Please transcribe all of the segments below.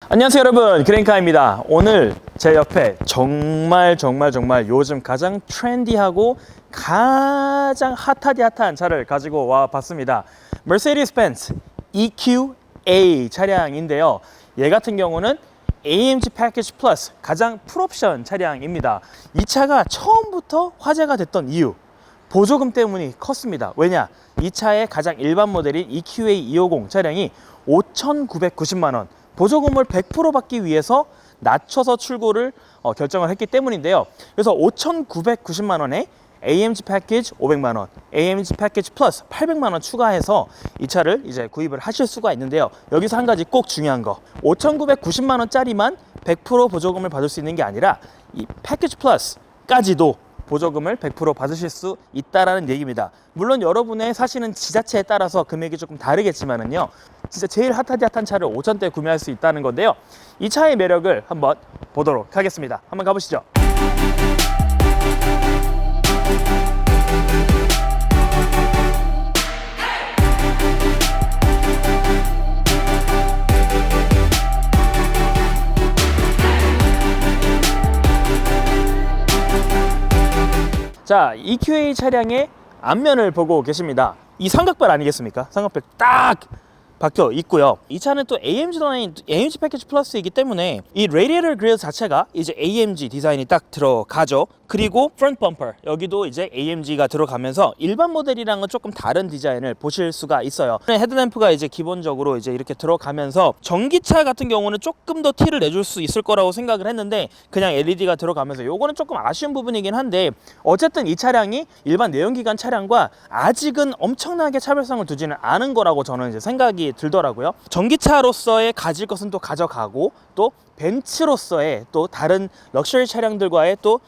안녕하세요 여러분, 그랭카입니다. 오늘 제 옆에 정말 요즘 가장 트렌디하고 가장 핫한 차를 가지고 와 봤습니다. 머세디스 벤츠 EQA 차량인데요. 얘 같은 경우는 AMG 패키지 플러스 가장 풀옵션 차량입니다. 이 차가 처음부터 화제가 됐던 이유, 보조금 때문이 컸습니다. 왜냐? 이 차의 가장 일반 모델인 EQA 250 차량이 5,990만 원, 보조금을 100% 받기 위해서 낮춰서 출고를 결정을 했기 때문인데요. 그래서 5,990만 원에 AMG 패키지 500만 원, AMG 패키지 플러스 800만 원 추가해서 이 차를 이제 구입을 하실 수가 있는데요. 여기서 한 가지 꼭 중요한 거, 5,990만 원짜리만 100% 보조금을 받을 수 있는 게 아니라 이 패키지 플러스까지도 보조금을 100% 받으실 수 있다라는 얘기입니다. 물론 여러분의 사시는 지자체에 따라서 금액이 조금 다르겠지만은요, 진짜 제일 핫한 차를 5,000대에 구매할 수 있다는 건데요. 이 차의 매력을 한번 보도록 하겠습니다. 한번 가보시죠. 자, EQA 차량의 앞면을 보고 계십니다. 이 삼각발 아니겠습니까? 삼각발 딱 박혀 있고요. 이 차는 또 AMG 패키지 플러스이기 때문에 이 레디에이터 그릴 자체가 이제 AMG 디자인이 딱 들어가죠. 그리고 프론트 범퍼, 여기도 이제 AMG가 들어가면서 일반 모델이랑은 조금 다른 디자인을 보실 수가 있어요. 헤드램프가 이제 기본적으로 이제 이렇게 들어가면서 전기차 같은 경우는 조금 더 티를 내줄 수 있을 거라고 생각을 했는데 그냥 LED가 들어가면서 요거는 조금 아쉬운 부분이긴 한데, 어쨌든 이 차량이 일반 내연기관 차량과 아직은 엄청나게 차별성을 두지는 않은 거라고 저는 이제 생각이 들더라고요. 전기차로서의 가질 것은 또 가져가고, 또 벤츠로서의 또 다른 럭셔리 차량들과의 또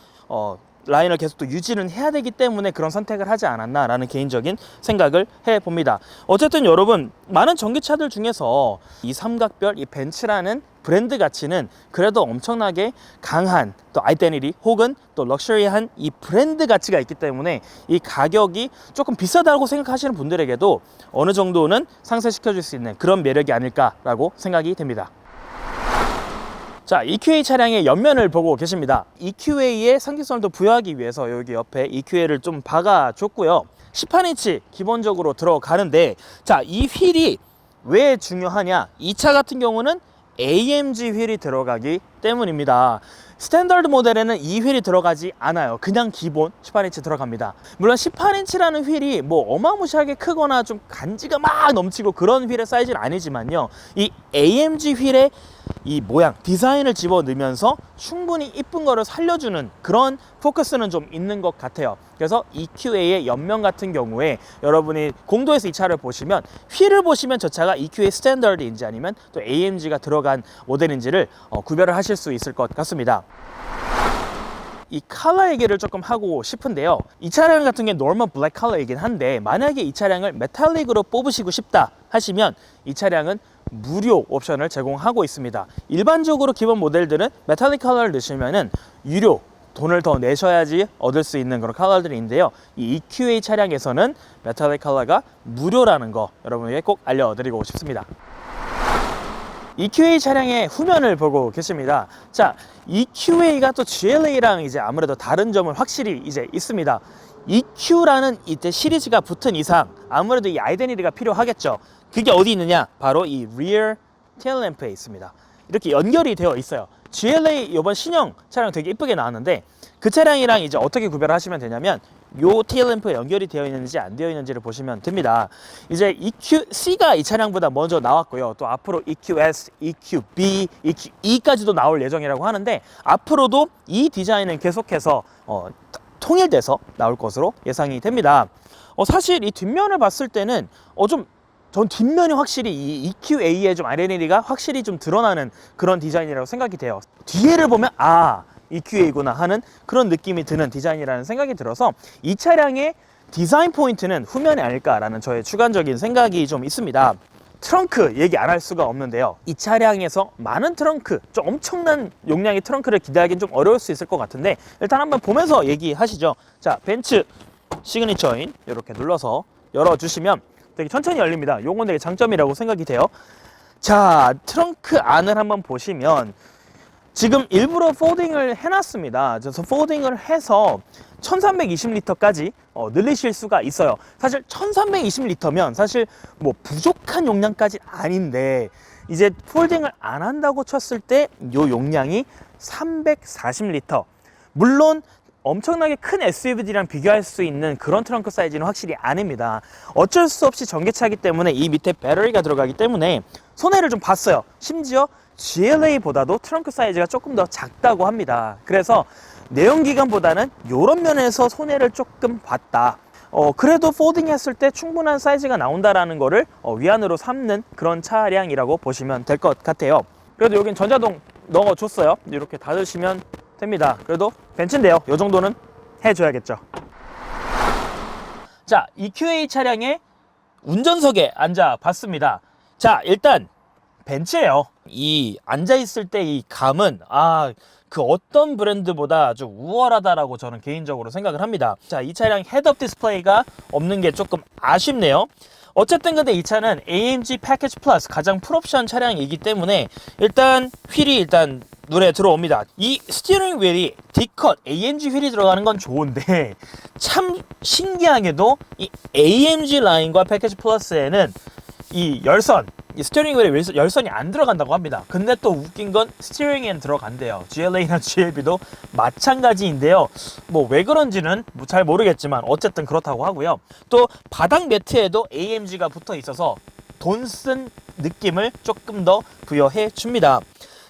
라인을 계속 또 유지는 해야 되기 때문에 그런 선택을 하지 않았나라는 개인적인 생각을 해봅니다. 어쨌든 여러분, 많은 전기차들 중에서 이 삼각별, 이 벤츠라는 브랜드 가치는 그래도 엄청나게 강한 또 아이덴티티 혹은 또 럭셔리한 이 브랜드 가치가 있기 때문에 이 가격이 조금 비싸다고 생각하시는 분들에게도 어느 정도는 상쇄시켜 줄 수 있는 그런 매력이 아닐까라고 생각이 됩니다. 자, EQA 차량의 옆면을 보고 계십니다. EQA의 상징성을 더 부여하기 위해서 여기 옆에 EQA를 좀 박아줬고요. 18인치 기본적으로 들어가는데, 자, 이 휠이 왜 중요하냐? 이 차 같은 경우는 AMG 휠이 들어가기 때문입니다. 스탠다드 모델에는 이 휠이 들어가지 않아요. 그냥 기본 18인치 들어갑니다. 물론 18인치라는 휠이 뭐 어마무시하게 크거나 좀 간지가 막 넘치고 그런 휠의 사이즈는 아니지만요, 이 AMG 휠의 이 모양, 디자인을 집어넣으면서 충분히 이쁜 거를 살려주는 그런 포커스는 좀 있는 것 같아요. 그래서 EQA의 옆면 같은 경우에 여러분이 공도에서 이 차를 보시면, 휠을 보시면 저 차가 EQA 스탠다드인지 아니면 또 AMG가 들어간 모델인지를 구별을 하실 수 있을 것 같습니다. 이 컬러 얘기를 조금 하고 싶은데요, 이 차량 같은 게 노멀 블랙 컬러이긴 한데, 만약에 이 차량을 메탈릭으로 뽑으시고 싶다 하시면 이 차량은 무료 옵션을 제공하고 있습니다. 일반적으로 기본 모델들은 메탈릭 컬러를 넣으시면은 유료, 돈을 더 내셔야지 얻을 수 있는 그런 컬러들이 있는데요, 이 EQA 차량에서는 메탈릭 컬러가 무료라는 거 여러분에게 꼭 알려드리고 싶습니다. EQA 차량의 후면을 보고 계십니다. 자, EQA가 또 GLA랑 이제 아무래도 다른 점은 확실히 이제 있습니다. EQ라는 이때 시리즈가 붙은 이상 아무래도 이 아이덴티티가 필요하겠죠. 그게 어디 있느냐? 바로 이 rear tail lamp에 있습니다. 이렇게 연결이 되어 있어요. GLA 이번 신형 차량 되게 이쁘게 나왔는데, 그 차량이랑 이제 어떻게 구별하시면 되냐면, 요 테일 램프에 연결이 되어 있는지 안 되어 있는지를 보시면 됩니다. 이제 EQC가 이 차량보다 먼저 나왔고요. 또 앞으로 EQS, EQB, EQE까지도 나올 예정이라고 하는데, 앞으로도 이 디자인은 계속해서 통일돼서 나올 것으로 예상이 됩니다. 사실 이 뒷면을 봤을 때는 전 뒷면이 확실히 이 EQA의 좀 아이덴티티가 확실히 좀 드러나는 그런 디자인이라고 생각이 돼요. 뒤에를 보면 EQA구나 하는 그런 느낌이 드는 디자인이라는 생각이 들어서 이 차량의 디자인 포인트는 후면이 아닐까라는 저의 주관적인 생각이 좀 있습니다. 트렁크 얘기 안 할 수가 없는데요, 이 차량에서 많은 트렁크, 좀 엄청난 용량의 트렁크를 기대하기는 좀 어려울 수 있을 것 같은데, 일단 한번 보면서 얘기하시죠. 자, 벤츠 시그니처인 이렇게 눌러서 열어주시면 되게 천천히 열립니다. 요건 되게 장점이라고 생각이 돼요. 자, 트렁크 안을 한번 보시면 지금 일부러 폴딩을 해놨습니다. 그래서 폴딩을 해서 1320리터까지 늘리실 수가 있어요. 사실 1320리터면 사실 뭐 부족한 용량까지 아닌데 이제 폴딩을 안 한다고 쳤을 때 요 용량이 340리터. 물론 엄청나게 큰 SUV들이랑 비교할 수 있는 그런 트렁크 사이즈는 확실히 아닙니다. 어쩔 수 없이 전기차이기 때문에 이 밑에 배터리가 들어가기 때문에 손해를 좀 봤어요. 심지어 GLA보다도 트렁크 사이즈가 조금 더 작다고 합니다. 그래서 내연기관보다는 이런 면에서 손해를 조금 봤다. 그래도 폴딩 했을 때 충분한 사이즈가 나온다라는 거를 위안으로 삼는 그런 차량이라고 보시면 될 것 같아요. 그래도 여긴 전자동 넣어줬어요. 이렇게 닫으시면 됩니다. 그래도 벤츠인데요. 이 정도는 해줘야겠죠. 자, EQA 차량의 운전석에 앉아봤습니다. 자, 일단 벤츠예요. 이 앉아있을 때 이 감은 그 어떤 브랜드보다 좀 우월하다라고 저는 개인적으로 생각을 합니다. 자, 이 차량 헤드업 디스플레이가 없는 게 조금 아쉽네요. 어쨌든 근데 이 차는 AMG 패키지 플러스 가장 풀옵션 차량이기 때문에 일단 휠이 눈에 들어옵니다. 이 스티어링 휠이 D컷 AMG 휠이 들어가는 건 좋은데 참 신기하게도 이 AMG 라인과 패키지 플러스에는 이 스티어링 휠에 열선이 안 들어간다고 합니다. 근데 또 웃긴 건 스티어링에는 들어간대요. GLA나 GLB도 마찬가지인데요. 뭐 왜 그런지는 잘 모르겠지만 어쨌든 그렇다고 하고요. 또 바닥 매트에도 AMG가 붙어 있어서 돈 쓴 느낌을 조금 더 부여해 줍니다.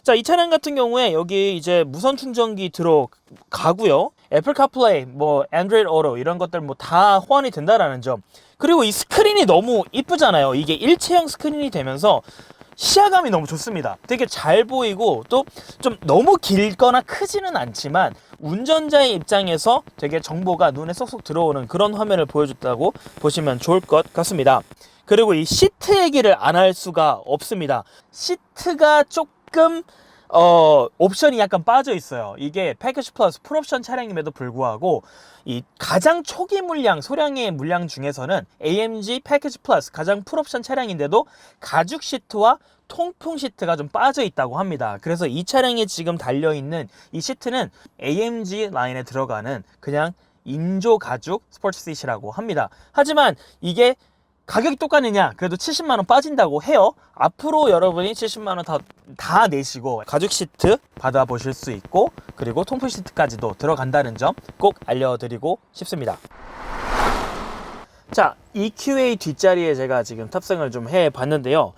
자, 이 차량 같은 경우에 여기 이제 무선 충전기 들어가고요. 애플 카플레이, 뭐 안드로이드 오토 이런 것들 뭐 다 호환이 된다라는 점. 그리고 이 스크린이 너무 이쁘잖아요. 이게 일체형 스크린이 되면서 시야감이 너무 좋습니다. 되게 잘 보이고 또 좀 너무 길거나 크지는 않지만 운전자의 입장에서 되게 정보가 눈에 쏙쏙 들어오는 그런 화면을 보여줬다고 보시면 좋을 것 같습니다. 그리고 이 시트 얘기를 안 할 수가 없습니다. 시트가 조금 옵션이 약간 빠져 있어요. 이게 패키지 플러스 풀옵션 차량임에도 불구하고 이 가장 초기 물량, 소량의 물량 중에서는 AMG 패키지 플러스 가장 풀옵션 차량인데도 가죽 시트와 통풍 시트가 좀 빠져 있다고 합니다. 그래서 이 차량에 지금 달려있는 이 시트는 AMG 라인에 들어가는 그냥 인조 가죽 스포츠 시트라고 합니다. 하지만 이게 가격이 똑같느냐? 그래도 70만원 빠진다고 해요. 앞으로 여러분이 70만원 다 내시고 가죽 시트 받아보실 수 있고 그리고 통풍 시트까지도 들어간다는 점 꼭 알려드리고 싶습니다. 자, EQA 뒷자리에 제가 지금 탑승을 좀 해봤는데요.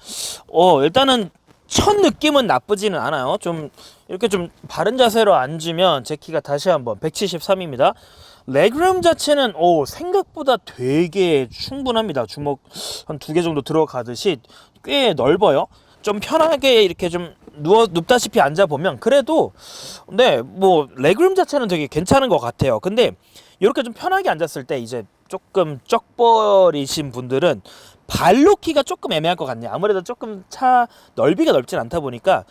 일단은 첫 느낌은 나쁘지는 않아요. 좀 이렇게 좀 바른 자세로 앉으면 제 키가 다시 한번 173입니다. 레그룸 자체는 생각보다 되게 충분합니다. 주먹 한 2개 정도 들어가듯이 꽤 넓어요. 좀 편하게 이렇게 좀 눕다시피 앉아보면 그래도 뭐 레그룸 자체는 되게 괜찮은 것 같아요. 근데 이렇게 좀 편하게 앉았을 때 이제 조금 쩍벌이신 분들은 발 놓기가 조금 애매할 것 같네요. 아무래도 조금 차 넓이가 넓진 않다 보니까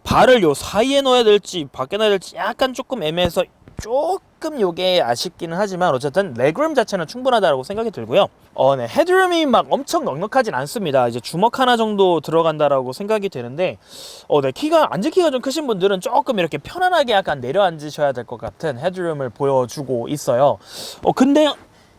발을 요 사이에 넣어야 될지 밖에 넣어야 될지 약간 조금 애매해서 조금 요게 아쉽기는 하지만 어쨌든 레그룸 자체는 충분하다고 생각이 들고요. 헤드룸이 막 엄청 넉넉하진 않습니다. 이제 주먹 하나 정도 들어간다라고 생각이 되는데 앉을 키가 좀 크신 분들은 조금 이렇게 편안하게 약간 내려 앉으셔야 될 것 같은 헤드룸을 보여주고 있어요. 근데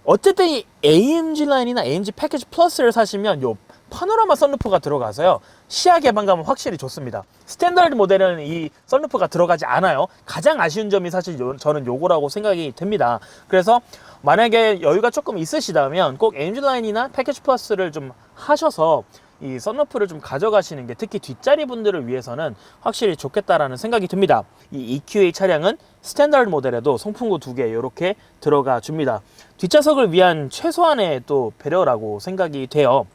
어쨌든 이 AMG 라인이나 AMG 패키지 플러스를 사시면 요 파노라마 선루프가 들어가서요 시야 개방감은 확실히 좋습니다. 스탠다드 모델은 이 선루프가 들어가지 않아요. 가장 아쉬운 점이 사실 저는 요거라고 생각이 됩니다. 그래서 만약에 여유가 조금 있으시다면 꼭 AMG 라인이나 패키지 플러스를 좀 하셔서 이 선루프를 좀 가져가시는 게 특히 뒷자리 분들을 위해서는 확실히 좋겠다라는 생각이 듭니다. 이 EQA 차량은 스탠다드 모델에도 송풍구 2개 이렇게 들어가 줍니다. 뒷좌석을 위한 최소한의 또 배려라고 생각이 돼요.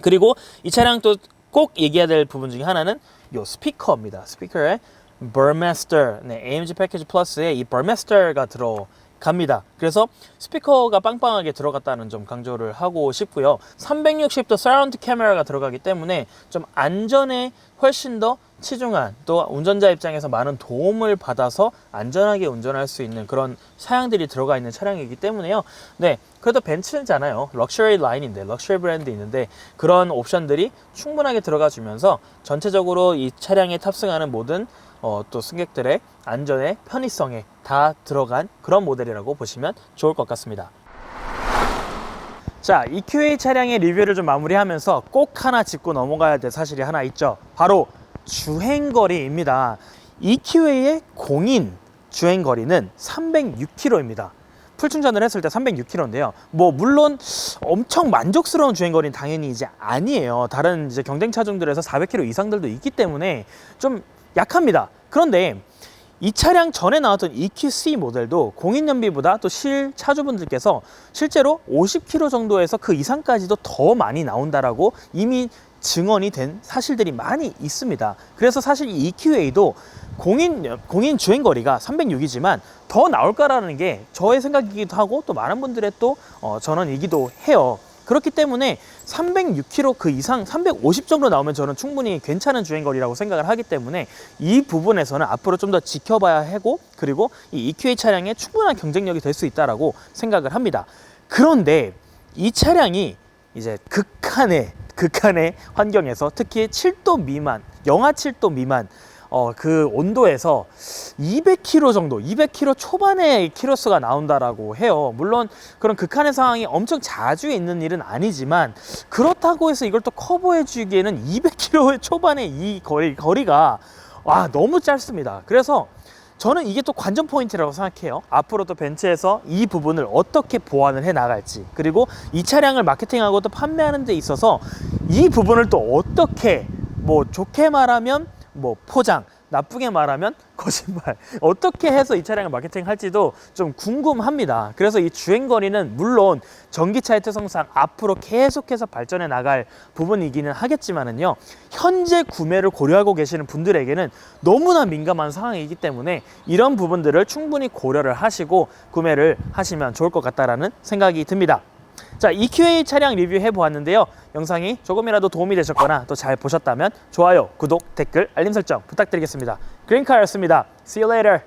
그리고 이 차량 또 꼭 얘기해야 될 부분 중에 하나는 요 스피커입니다. 스피커에 Burmester, AMG 패키지 플러스에 이 Burmester가 들어 갑니다. 그래서 스피커가 빵빵하게 들어갔다는 점 강조를 하고 싶고요. 360도 사운드 카메라가 들어가기 때문에 좀 안전에 훨씬 더 치중한, 또 운전자 입장에서 많은 도움을 받아서 안전하게 운전할 수 있는 그런 사양들이 들어가 있는 차량이기 때문에요. 네, 그래도 벤츠잖아요. 럭셔리 라인인데, 럭셔리 브랜드 있는데 그런 옵션들이 충분하게 들어가 주면서 전체적으로 이 차량에 탑승하는 모든 또 승객들의 안전에, 편의성에 다 들어간 그런 모델이라고 보시면 좋을 것 같습니다. 자, EQA 차량의 리뷰를 좀 마무리하면서 꼭 하나 짚고 넘어가야 될 사실이 하나 있죠. 바로 주행거리입니다. EQA의 공인 주행거리는 306km입니다. 풀충전을 했을 때 306km인데요. 뭐 물론 엄청 만족스러운 주행거리는 당연히 이제 아니에요. 다른 이제 경쟁 차종들에서 400km 이상들도 있기 때문에 좀 약합니다. 그런데 이 차량 전에 나왔던 EQC 모델도 공인 연비보다 또 차주분들께서 실제로 50km 정도에서 그 이상까지도 더 많이 나온다라고 이미 증언이 된 사실들이 많이 있습니다. 그래서 사실 이 EQA도 공인 주행거리가 306이지만 더 나올까라는 게 저의 생각이기도 하고 또 많은 분들의 또 전언이기도 해요. 그렇기 때문에 306km 그 이상 350 정도 나오면 저는 충분히 괜찮은 주행거리라고 생각을 하기 때문에 이 부분에서는 앞으로 좀 더 지켜봐야 하고, 그리고 이 EQA 차량에 충분한 경쟁력이 될 수 있다라고 생각을 합니다. 그런데 이 차량이 이제 극한의 환경에서 특히 7도 미만, 영하 7도 미만 그 온도에서 200km 정도, 200km 초반의 키로수가 나온다라고 해요. 물론 그런 극한의 상황이 엄청 자주 있는 일은 아니지만 그렇다고 해서 이걸 또 커버해 주기에는 200km 초반의 이 거리가 너무 짧습니다. 그래서 저는 이게 또 관전 포인트라고 생각해요. 앞으로 또 벤츠에서 이 부분을 어떻게 보완을 해 나갈지, 그리고 이 차량을 마케팅하고 또 판매하는 데 있어서 이 부분을 또 어떻게, 뭐 좋게 말하면 뭐 포장, 나쁘게 말하면 거짓말, 어떻게 해서 이 차량을 마케팅할지도 좀 궁금합니다. 그래서 이 주행거리는 물론 전기차의 특성상 앞으로 계속해서 발전해 나갈 부분이기는 하겠지만은요, 현재 구매를 고려하고 계시는 분들에게는 너무나 민감한 상황이기 때문에 이런 부분들을 충분히 고려를 하시고 구매를 하시면 좋을 것 같다라는 생각이 듭니다. 자, EQA 차량 리뷰해 보았는데요. 영상이 조금이라도 도움이 되셨거나 또 잘 보셨다면 좋아요, 구독, 댓글, 알림 설정 부탁드리겠습니다. 그린카였습니다. See you later.